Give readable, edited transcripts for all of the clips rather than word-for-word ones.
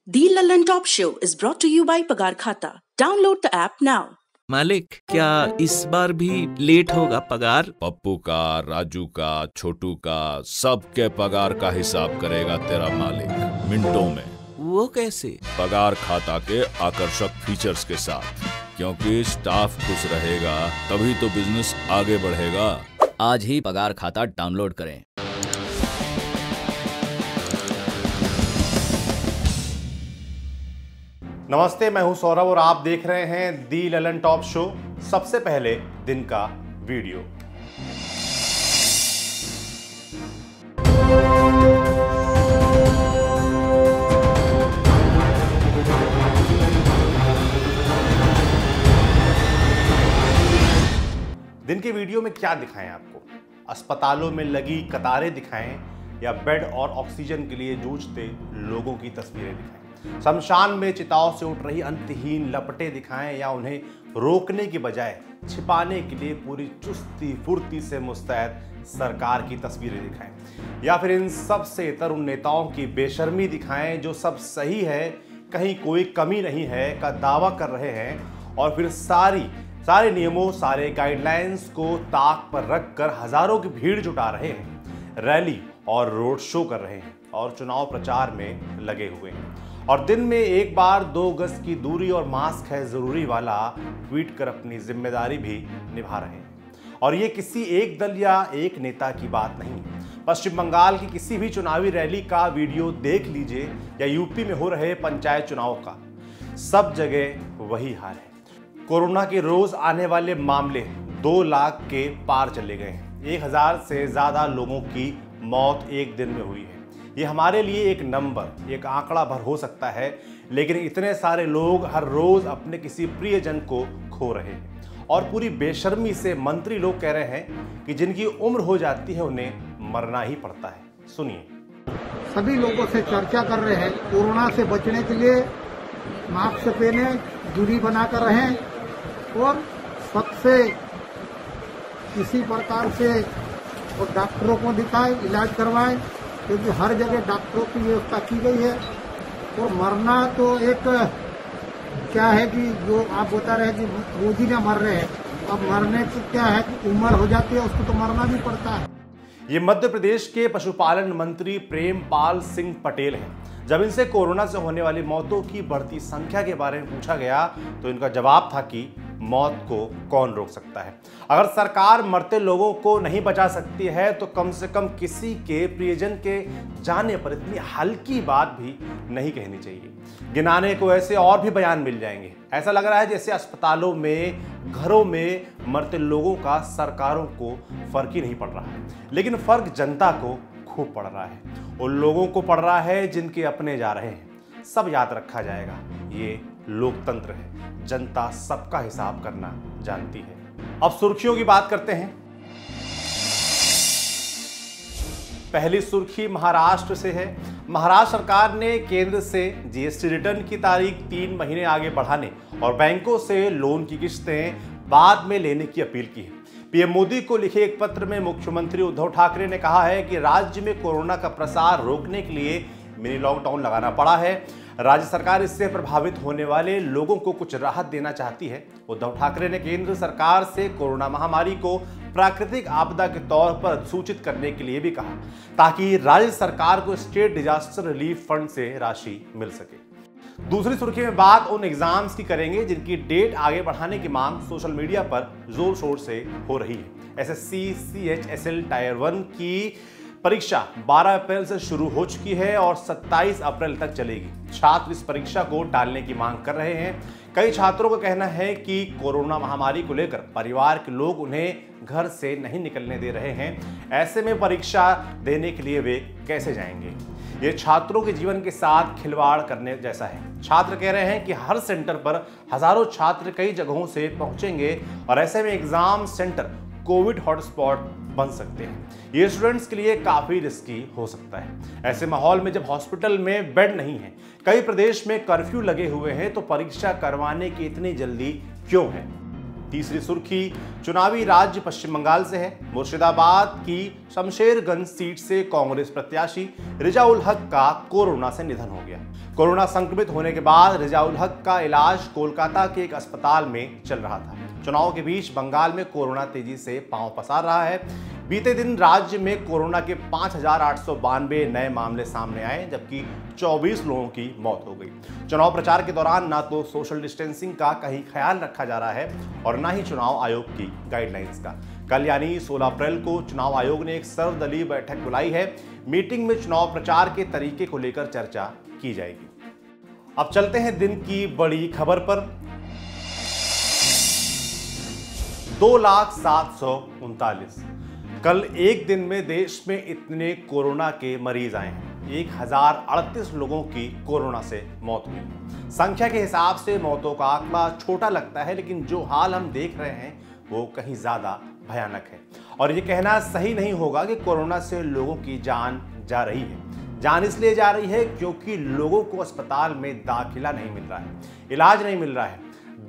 The Lallin Top Show is brought to you by Pagar Khata. Download the app now. मालिक, क्या इस बार भी late होगा पगार? पप्पू का, राजू का, छोटू का, सबके पगार का हिसाब करेगा तेरा मालिक मिनटों में। वो कैसे? पगार खाता के आकर्षक फीचर्स के साथ, क्योंकि स्टाफ खुश रहेगा तभी तो बिजनेस आगे बढ़ेगा। आज ही पगार खाता डाउनलोड करें। नमस्ते, मैं हूं सौरभ और आप देख रहे हैं दी ललन टॉप शो। सबसे पहले दिन का वीडियो। दिन के वीडियो में क्या दिखाएं आपको? अस्पतालों में लगी कतारें दिखाएं या बेड और ऑक्सीजन के लिए जूझते लोगों की तस्वीरें दिखाएं? शमशान में चिताओं से उठ रही अंतहीन लपटें दिखाएं या उन्हें रोकने की बजाय छिपाने के लिए पूरी चुस्ती फुर्ती से मुस्तैद सरकार की तस्वीरें दिखाएं? या फिर इन सब से तरुण नेताओं की बेशर्मी दिखाएं जो सब सही है, कहीं कोई कमी नहीं है का दावा कर रहे हैं और फिर सारे नियमों, सारे गाइडलाइंस को ताक पर रखकर हजारों की भीड़ जुटा रहे हैं, रैली और रोड शो कर रहे हैं और चुनाव प्रचार में लगे हुए हैं और दिन में एक बार 2 गज की दूरी और मास्क है जरूरी वाला ट्वीट कर अपनी जिम्मेदारी भी निभा रहे हैं। और ये किसी एक दल या एक नेता की बात नहीं। पश्चिम बंगाल की किसी भी चुनावी रैली का वीडियो देख लीजिए या यूपी में हो रहे पंचायत चुनाव का, सब जगह वही हाल है। कोरोना के रोज आने वाले मामले 2 लाख के पार चले गए हैं। 1000 से ज्यादा लोगों की मौत एक दिन में हुई है। ये हमारे लिए एक नंबर, एक आंकड़ा भर हो सकता है, लेकिन इतने सारे लोग हर रोज अपने किसी प्रियजन को खो रहे हैं और पूरी बेशर्मी से मंत्री लोग कह रहे हैं कि जिनकी उम्र हो जाती है उन्हें मरना ही पड़ता है। सुनिए। सभी लोगों से चर्चा कर रहे हैं कोरोना से बचने के लिए मास्क पहने, दूरी बनाकर रहें और सबसे किसी प्रकार से और डॉक्टरों को दिखाएं, इलाज करवाएं, क्योंकि हर जगह डॉक्टरों की व्यवस्था की गई है। और मरना तो एक क्या है कि जो आप बता रहे हैं कि रोज ही ना मर रहे हैं, अब मरने को क्या है कि उम्र हो जाती है, उसको तो मरना भी पड़ता है। ये मध्य प्रदेश के पशुपालन मंत्री प्रेमपाल सिंह पटेल हैं। जब इनसे कोरोना से होने वाली मौतों की बढ़ती संख्या के बारे में पूछा गया तो इनका जवाब था कि मौत को कौन रोक सकता है। अगर सरकार मरते लोगों को नहीं बचा सकती है तो कम से कम किसी के प्रियजन के जाने पर इतनी हल्की बात भी नहीं कहनी चाहिए। गिनाने को ऐसे और भी बयान मिल जाएंगे। ऐसा लग रहा है जैसे अस्पतालों में, घरों में मरते लोगों का सरकारों को फर्क ही नहीं पड़ रहा है, लेकिन फर्क जनता को खूब पड़ रहा है। उन लोगों को पड़ रहा है जिनके अपने जा रहे हैं। सब याद रखा जाएगा। ये लोकतंत्र है, जनता सबका हिसाब करना जानती है। अब सुर्खियों की बात करते हैं। पहली सुर्खी महाराष्ट्र से है। महाराष्ट्र सरकार ने केंद्र से जीएसटी रिटर्न की तारीख 3 महीने आगे बढ़ाने और बैंकों से लोन की किस्तें बाद में लेने की अपील की है। पीएम मोदी को लिखे एक पत्र में मुख्यमंत्री उद्धव ठाकरे ने कहा है कि राज्य में कोरोना का प्रसार रोकने के लिए मिनी लॉकडाउन लगाना पड़ा है। राज्य सरकार इससे प्रभावित होने वाले लोगों को कुछ राहत देना चाहती है। उद्धव ठाकरे ने केंद्र सरकार से कोरोना महामारी को प्राकृतिक आपदा के तौर पर सूचित करने के लिए भी कहा, ताकि राज्य सरकार को स्टेट डिजास्टर रिलीफ फंड से राशि मिल सके। दूसरी सुर्खी में बात उन एग्जाम्स की करेंगे जिनकी डेट आगे बढ़ाने की मांग सोशल मीडिया पर जोर शोर से हो रही है। एसएससी CHSL टायर 1 की परीक्षा 12 अप्रैल से शुरू हो चुकी है और 27 अप्रैल तक चलेगी। छात्र इस परीक्षा को टालने की मांग कर रहे हैं। कई छात्रों का कहना है कि कोरोना महामारी को लेकर परिवार के लोग उन्हें घर से नहीं निकलने दे रहे हैं। ऐसे में परीक्षा देने के लिए वे कैसे जाएंगे? ये छात्रों के जीवन के साथ खिलवाड़ करने जैसा है। छात्र कह रहे हैं कि हर सेंटर पर हजारों छात्र कई जगहों से पहुंचेंगे और ऐसे में एग्जाम सेंटर कोविड हॉटस्पॉट बन सकते हैं। ये स्टूडेंट्स के लिए काफी रिस्की हो सकता है। ऐसे माहौल में जब हॉस्पिटल में बेड नहीं है, कई प्रदेश में कर्फ्यू लगे हुए हैं, तो परीक्षा करवाने की इतनी जल्दी क्यों है? तीसरी सुर्खी चुनावी राज्य पश्चिम बंगाल से है। मुर्शिदाबाद की शमशेरगंज सीट से कांग्रेस प्रत्याशी रिजाउल हक का कोरोना से निधन हो गया। कोरोना संक्रमित होने के बाद रिजाउल हक का इलाज कोलकाता के एक अस्पताल में चल रहा था। चुनाव के बीच बंगाल में कोरोना तेजी से पांव पसार रहा है। बीते दिन राज्य में कोरोना के 5,892 नए मामले सामने आए, जबकि 24 लोगों की मौत हो गई। चुनाव प्रचार के दौरान ना तो सोशल डिस्टेंसिंग का कहीं ख्याल रखा जा रहा है और ना ही चुनाव आयोग की गाइडलाइंस का। कल यानी 16 अप्रैल को चुनाव आयोग ने एक सर्वदलीय बैठक बुलाई है। मीटिंग में चुनाव प्रचार के तरीके को लेकर चर्चा की जाएगी। अब चलते हैं दिन की बड़ी खबर पर। 2,0739 कल एक दिन में देश में इतने कोरोना के मरीज आए हैं। 1,038 लोगों की कोरोना से मौत हुई। संख्या के हिसाब से मौतों का आंकड़ा छोटा लगता है, लेकिन जो हाल हम देख रहे हैं वो कहीं ज्यादा भयानक है। और ये कहना सही नहीं होगा कि कोरोना से लोगों की जान जा रही है। जान इसलिए जा रही है क्योंकि लोगों को अस्पताल में दाखिला नहीं मिल रहा है, इलाज नहीं मिल रहा है,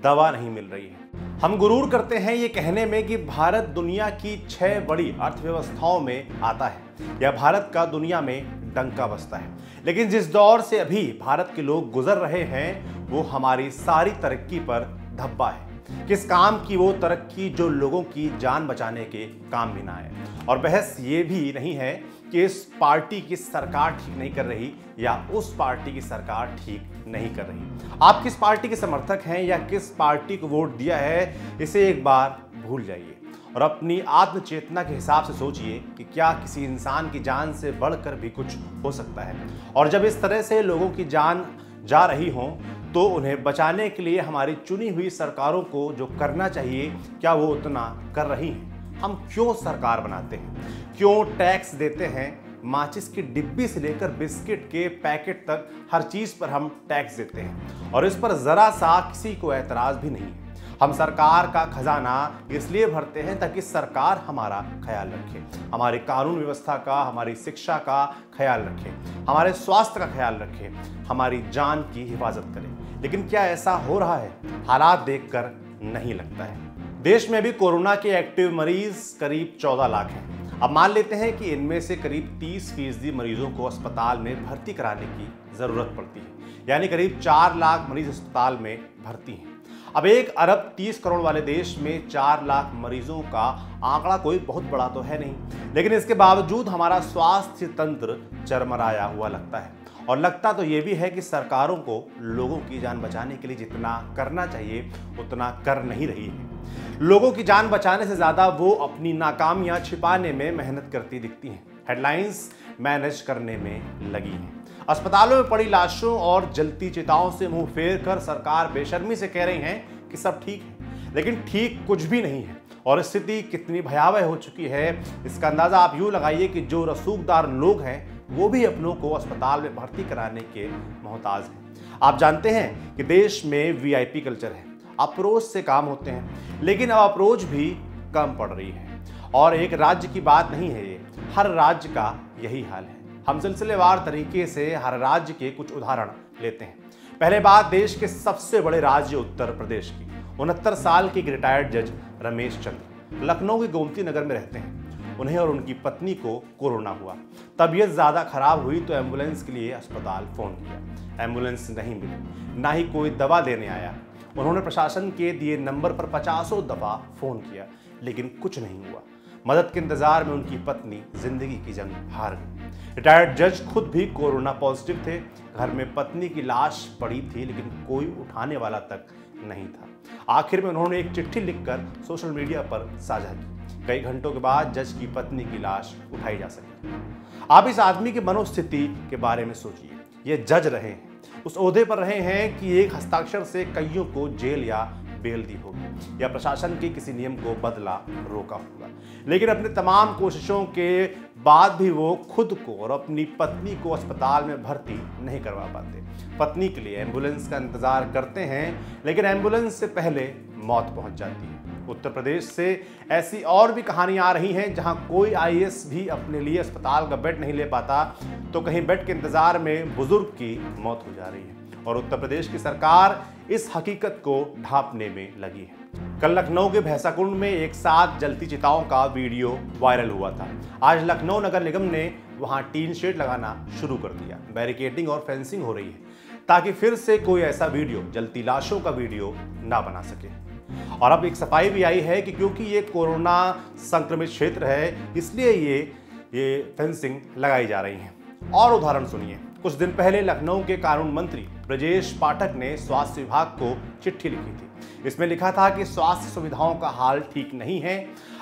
दवा नहीं मिल रही है। हम गुरूर करते हैं ये कहने में कि भारत दुनिया की 6 बड़ी अर्थव्यवस्थाओं में आता है या भारत का दुनिया में डंका बजता है। लेकिन जिस दौर से अभी भारत के लोग गुजर रहे हैं वो हमारी सारी तरक्की पर धब्बा है। किस काम की वो तरक्की जो लोगों की जान बचाने के काम भी ना आए। और बहस ये भी नहीं है कि इस पार्टी की सरकार ठीक नहीं कर रही या उस पार्टी की सरकार ठीक नहीं कर रही। आप किस पार्टी के समर्थक हैं या किस पार्टी को वोट दिया है, इसे एक बार भूल जाइए और अपनी आत्मचेतना के हिसाब से सोचिए कि क्या किसी इंसान की जान से बढ़कर भी कुछ हो सकता है। और जब इस तरह से लोगों की जान जा रही हो तो उन्हें बचाने के लिए हमारी चुनी हुई सरकारों को जो करना चाहिए, क्या वो उतना कर रही हैं? हम क्यों सरकार बनाते हैं, क्यों टैक्स देते हैं? माचिस की डिब्बी से लेकर बिस्किट के पैकेट तक हर चीज पर हम टैक्स देते हैं और इस पर जरा सा किसी को ऐतराज भी नहीं है। हम सरकार का खजाना इसलिए भरते हैं ताकि सरकार हमारा ख्याल रखे, हमारी कानून व्यवस्था का, हमारी शिक्षा का ख्याल रखे, हमारे स्वास्थ्य का ख्याल रखे, हमारी जान की हिफाजत करे। लेकिन क्या ऐसा हो रहा है? हालात देखकर नहीं लगता है। देश में भी कोरोना के एक्टिव मरीज करीब 14 लाख हैं। अब मान लेते हैं कि इनमें से करीब 30% मरीजों को अस्पताल में भर्ती कराने की जरूरत पड़ती है, यानी करीब 4 लाख मरीज अस्पताल में भर्ती हैं। अब 1 अरब 30 करोड़ वाले देश में 4 लाख मरीजों का आंकड़ा कोई बहुत बड़ा तो है नहीं, लेकिन इसके बावजूद हमारा स्वास्थ्य तंत्र चरमराया हुआ लगता है। और लगता तो ये भी है कि सरकारों को लोगों की जान बचाने के लिए जितना करना चाहिए उतना कर नहीं रही है। लोगों की जान बचाने से ज्यादा वो अपनी नाकामियां छिपाने में मेहनत करती दिखती हैं, हेडलाइंस मैनेज करने में लगी हैं। अस्पतालों में पड़ी लाशों और जलती चिताओं से मुंह फेर कर सरकार बेशर्मी से कह रही है कि सब ठीक है, लेकिन ठीक कुछ भी नहीं है। और स्थिति कितनी भयावह हो चुकी है इसका अंदाजा आप यूं लगाइए कि जो रसूखदार लोग हैं वो भी अपनों को अस्पताल में भर्ती कराने के मोहताज हैं। आप जानते हैं कि देश में वीआईपी कल्चर है, अप्रोच से काम होते हैं, लेकिन अब अप्रोच भी कम पड़ रही है। और एक राज्य की बात नहीं है ये, हर राज्य का यही हाल है। हम सिलसिलेवार तरीके से हर राज्य के कुछ उदाहरण लेते हैं। पहले बात देश के सबसे बड़े राज्य उत्तर प्रदेश की। 69 साल के रिटायर्ड जज रमेश चंद्र लखनऊ के गोमती नगर में रहते हैं। उन्हें और उनकी पत्नी को कोरोना हुआ। तबीयत ज़्यादा खराब हुई तो एम्बुलेंस के लिए अस्पताल फ़ोन किया, एम्बुलेंस नहीं मिली, ना ही कोई दवा देने आया। उन्होंने प्रशासन के दिए नंबर पर 50 दफ़ा फ़ोन किया, लेकिन कुछ नहीं हुआ। मदद के इंतजार में उनकी पत्नी जिंदगी की जंग हार गई। रिटायर्ड जज खुद भी कोरोना पॉजिटिव थे। घर में पत्नी की लाश पड़ी थी, लेकिन कोई उठाने वाला तक नहीं था। आखिर में उन्होंने एक चिट्ठी लिखकर सोशल मीडिया पर साझा की। कई घंटों के बाद जज की पत्नी की लाश उठाई जा सकी। आप इस आदमी की मनोस्थिति के बारे में सोचिए। ये जज रहे हैं, उस ओहदे पर रहे हैं कि एक हस्ताक्षर से कईयों को जेल या बेल दी होगी या प्रशासन के किसी नियम को बदला रोका होगा, लेकिन अपने तमाम कोशिशों के बाद भी वो खुद को और अपनी पत्नी को अस्पताल में भर्ती नहीं करवा पाते। पत्नी के लिए एम्बुलेंस का इंतजार करते हैं, लेकिन एम्बुलेंस से पहले मौत पहुंच जाती है। उत्तर प्रदेश से ऐसी और भी कहानियां आ रही हैं जहां कोई आईएएस भी अपने लिए अस्पताल का बेड नहीं ले पाता तो कहीं बेड के इंतजार में बुजुर्ग की मौत हो जा रही है। और उत्तर प्रदेश की सरकार इस हकीकत को ढांपने में लगी है। कल लखनऊ के भैंसाकुंड में एक साथ जलती चिताओं का वीडियो वायरल हुआ था। आज लखनऊ नगर निगम ने वहां टीन शेड लगाना शुरू कर दिया। बैरिकेडिंग और फेंसिंग हो रही है ताकि फिर से कोई ऐसा वीडियो, जलती लाशों का वीडियो ना बना सके। और अब एक सफाई भी आई है कि क्योंकि ये कोरोना संक्रमित क्षेत्र है, इसलिए ये फेंसिंग लगाई जा रही है। और उदाहरण सुनिए। कुछ दिन पहले लखनऊ के कानून मंत्री ब्रजेश पाठक ने स्वास्थ्य विभाग को चिट्ठी लिखी थी। इसमें लिखा था कि स्वास्थ्य सुविधाओं का हाल ठीक नहीं है।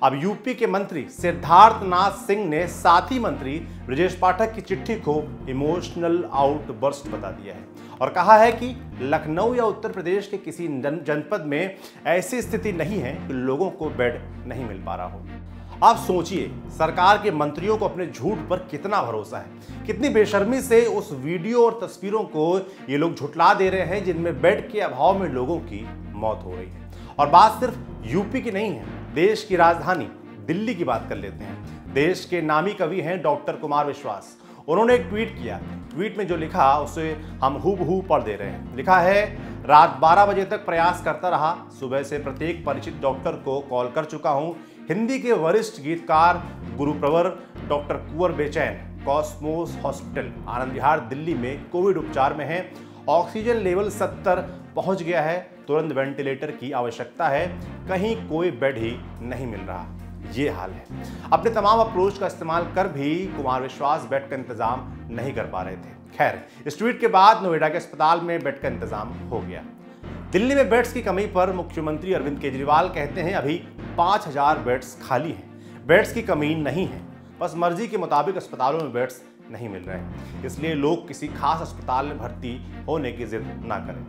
अब यूपी के मंत्री सिद्धार्थ नाथ सिंह ने साथी मंत्री ब्रजेश पाठक की चिट्ठी को इमोशनल आउटबर्स्ट बता दिया है और कहा है कि लखनऊ या उत्तर प्रदेश के किसी जनपद में ऐसी स्थिति नहीं है कि लोगों को बेड नहीं मिल पा रहा हो। आप सोचिए, सरकार के मंत्रियों को अपने झूठ पर कितना भरोसा है, कितनी बेशर्मी से उस वीडियो और तस्वीरों को ये लोग झुठला दे रहे हैं जिनमें बेड के अभाव में लोगों की मौत हो रही है। और बात सिर्फ यूपी की नहीं है, देश की राजधानी दिल्ली की बात कर लेते हैं। देश के नामी कवि हैं डॉक्टर कुमार विश्वास। उन्होंने एक ट्वीट किया। ट्वीट में जो लिखा उसे हम हूबहू पढ़ दे रहे हैं। लिखा है, रात 12 बजे तक प्रयास करता रहा, सुबह से प्रत्येक परिचित डॉक्टर को कॉल कर चुका हूं। हिंदी के वरिष्ठ गीतकार गुरुप्रवर डॉक्टर कुंवर बेचैन कॉस्मोस हॉस्पिटल आनंद विहार दिल्ली में कोविड उपचार में हैं। ऑक्सीजन लेवल 70 पहुंच गया है। तुरंत वेंटिलेटर की आवश्यकता है। कहीं कोई बेड ही नहीं मिल रहा। ये हाल है। अपने तमाम अप्रोच का इस्तेमाल कर भी कुमार विश्वास बेड का इंतजाम नहीं कर पा रहे थे। खैर, इस ट्वीट के बाद नोएडा के अस्पताल में बेड का इंतजाम हो गया। दिल्ली में बेड्स की कमी पर मुख्यमंत्री अरविंद केजरीवाल कहते हैं अभी 5000 बेड्स खाली हैं। बेड्स की कमी नहीं है, बस मर्जी के मुताबिक अस्पतालों में बेड्स नहीं मिल रहे हैं। इसलिए लोग किसी खास अस्पताल में भर्ती होने की जिद ना करें।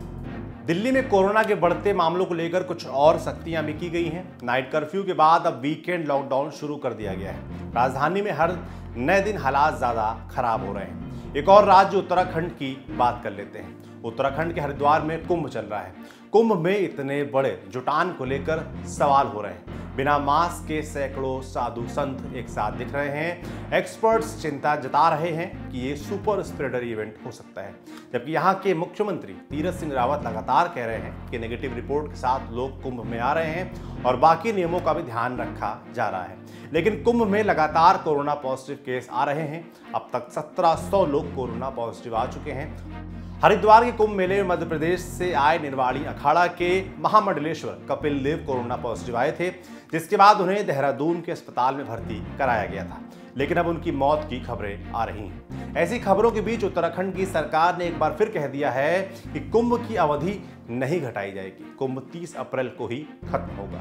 दिल्ली में कोरोना के बढ़ते मामलों को लेकर कुछ और सख्तियां भी की गई हैं। नाइट कर्फ्यू के बाद अब वीकेंड लॉकडाउन शुरू कर दिया गया है। राजधानी में हर नए दिन हालात ज्यादा खराब हो रहे हैं। एक और राज्य उत्तराखंड की बात कर लेते हैं। उत्तराखंड के हरिद्वार में कुंभ चल रहा है। कुंभ में इतने बड़े जुटान को लेकर सवाल हो रहे हैं। बिना मास्क के सैकड़ों साधु संत एक साथ दिख रहे हैं। एक्सपर्ट्स चिंता जता रहे हैं कि ये सुपर स्प्रेडर इवेंट हो सकता है, जबकि यहाँ के मुख्यमंत्री तीरथ सिंह रावत लगातार कह रहे हैं कि नेगेटिव रिपोर्ट के साथ लोग कुंभ में आ रहे हैं और बाकी नियमों का भी ध्यान रखा जा रहा है। लेकिन कुंभ में लगातार कोरोना पॉजिटिव केस आ रहे हैं। अब तक 1700 लोग कोरोना पॉजिटिव आ चुके हैं। हरिद्वार के कुंभ मेले में मध्य प्रदेश से आए निर्वाणी अखाड़ा के महामंडलेश्वर कपिल देव कोरोना पॉजिटिव आए थे, जिसके बाद उन्हें देहरादून के अस्पताल में भर्ती कराया गया था। लेकिन अब उनकी मौत की खबरें आ रही हैं। ऐसी खबरों के बीच उत्तराखंड की सरकार ने एक बार फिर कह दिया है कि कुंभ की अवधि नहीं घटाई जाएगी। कुंभ 30 अप्रैल को ही खत्म होगा।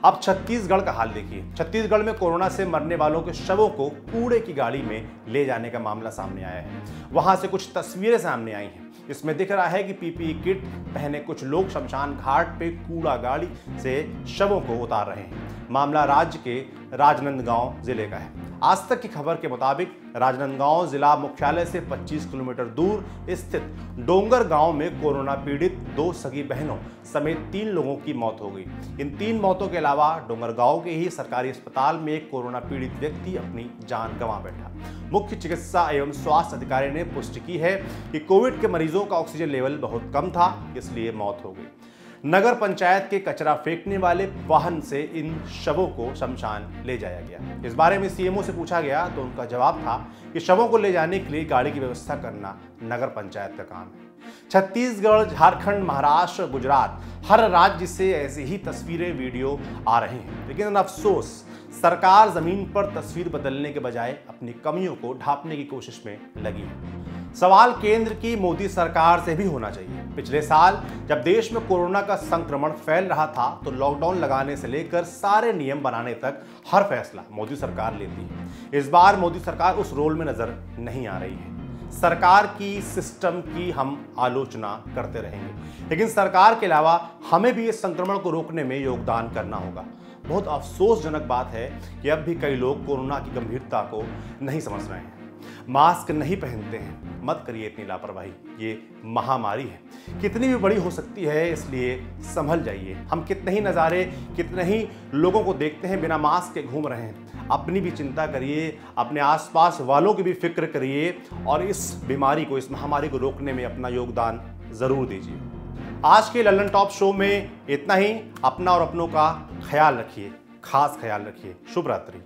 अब छत्तीसगढ़ का हाल देखिए। छत्तीसगढ़ में कोरोना से मरने वालों के शवों को कूड़े की गाड़ी में ले जाने का मामला सामने आया है। वहां से कुछ तस्वीरें सामने आई हैं। इसमें दिख रहा है कि पीपीई किट पहने कुछ लोग शमशान घाट पे कूड़ा गाड़ी से शवों को उतार रहे हैं। मामला राज्य के राजनांदगांव जिले का है। आज तक की खबर के मुताबिक राजनांदगांव जिला मुख्यालय से 25 किलोमीटर दूर स्थित डोंगर गांव में कोरोना पीड़ित 2 सगी बहनों समेत 3 लोगों की मौत हो गई। इन 3 मौतों के अलावा डोंगरगांव के ही सरकारी अस्पताल में एक कोरोना पीड़ित व्यक्ति अपनी जान गंवा बैठा। मुख्य चिकित्सा एवं स्वास्थ्य अधिकारी ने पुष्टि की है कि कोविड के मरीजों का ऑक्सीजन लेवल बहुत कम था, इसलिए मौत हो गई। नगर पंचायत के कचरा फेंकने वाले वाहन से इन शवों को शमशान ले जाया गया। इस बारे में सीएमओ से पूछा गया तो उनका जवाब था कि शवों को ले जाने के लिए गाड़ी की व्यवस्था करना नगर पंचायत का काम है। छत्तीसगढ़, झारखंड, महाराष्ट्र, गुजरात, हर राज्य से ऐसी ही तस्वीरें, वीडियो आ रहे हैं। लेकिन अफसोस, सरकार जमीन पर तस्वीर बदलने के बजाय अपनी कमियों को ढांपने की कोशिश में लगी है। सवाल केंद्र की मोदी सरकार से भी होना चाहिए। पिछले साल जब देश में कोरोना का संक्रमण फैल रहा था तो लॉकडाउन लगाने से लेकर सारे नियम बनाने तक हर फैसला मोदी सरकार लेती है। इस बार मोदी सरकार उस रोल में नजर नहीं आ रही है। सरकार की, सिस्टम की हम आलोचना करते रहेंगे, लेकिन सरकार के अलावा हमें भी इस संक्रमण को रोकने में योगदान करना होगा। बहुत अफसोसजनक बात है कि अब भी कई लोग कोरोना की गंभीरता को नहीं समझ रहे हैं, मास्क नहीं पहनते हैं। मत करिए इतनी लापरवाही, ये महामारी है, कितनी भी बड़ी हो सकती है, इसलिए संभल जाइए। हम कितने ही नज़ारे, कितने ही लोगों को देखते हैं बिना मास्क के घूम रहे हैं। अपनी भी चिंता करिए, अपने आसपास वालों की भी फिक्र करिए और इस बीमारी को, इस महामारी को रोकने में अपना योगदान ज़रूर दीजिए। आज के लल्लन टॉप शो में इतना ही। अपना और अपनों का ख्याल रखिए, खास ख्याल रखिए। शुभ रात्रि।